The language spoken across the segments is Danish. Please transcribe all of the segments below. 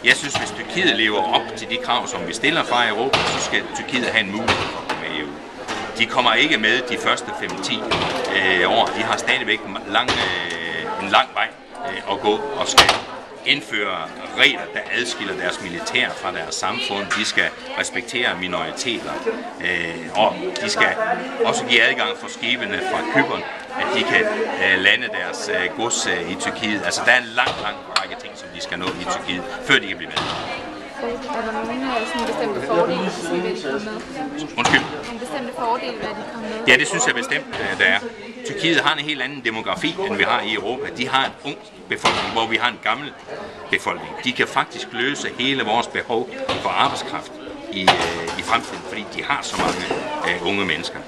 Jeg synes, hvis Tyrkiet lever op til de krav, som vi stiller fra Europa, så skal Tyrkiet have en mulighed for at komme med i EU. De kommer ikke med de første 5-10 år. De har stadigvæk en lang vej at gå og skal indføre regler, der adskiller deres militær fra deres samfund. De skal respektere minoriteter, og de skal også give adgang for skibene fra Cypern, at de kan lande deres gods i Tyrkiet. Altså der er en lang række ting, som de skal nå i Tyrkiet, før de kan blive med. Er der nogle sådan bestemte fordele, ved de kommer med? Undskyld? Nogle bestemte fordele, hvad de kommer med? Ja, det synes jeg bestemt, der er. Tyrkiet har en helt anden demografi, end vi har i Europa. De har en ung befolkning, hvor vi har en gammel befolkning. De kan faktisk løse hele vores behov for arbejdskraft i fremtiden, fordi de har så mange unge mennesker.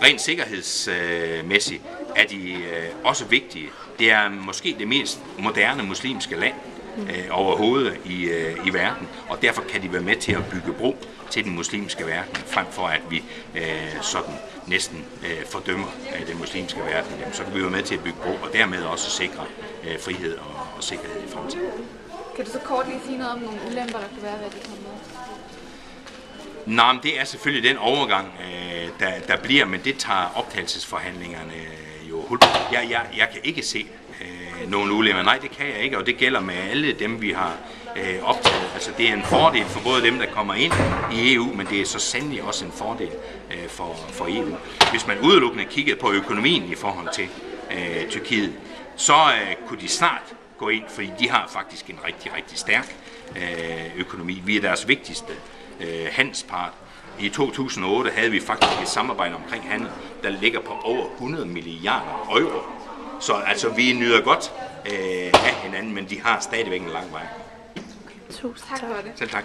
Rent sikkerhedsmæssigt er de også vigtige. Det er måske det mest moderne muslimske land overhovedet i verden, og derfor kan de være med til at bygge bro til den muslimske verden, frem for at vi sådan næsten fordømmer den muslimske verden. Jamen, så kan vi være med til at bygge bro, og dermed også sikre frihed og sikkerhed i fremtiden. Kan du så kort lige sige noget om nogle ulemper, der kan være, hvad de kommer med? Nej, men det er selvfølgelig den overgang, der bliver, men det tager optagelsesforhandlingerne jo hul på. Jeg kan ikke se nogle ulemper. Nej, det kan jeg ikke, og det gælder med alle dem, vi har optaget. Altså, det er en fordel for både dem, der kommer ind i EU, men det er så sandelig også en fordel for EU. Hvis man udelukkende kiggede på økonomien i forhold til Tyrkiet, så kunne de snart gå ind, fordi de har faktisk en rigtig, rigtig stærk økonomi. Vi er deres vigtigste handelspart. I 2008 havde vi faktisk et samarbejde omkring handel, der ligger på over 100 milliarder euro. Så altså, vi nyder godt af hinanden, men de har stadigvæk en lang vej. Tusind tak for det. Selv tak.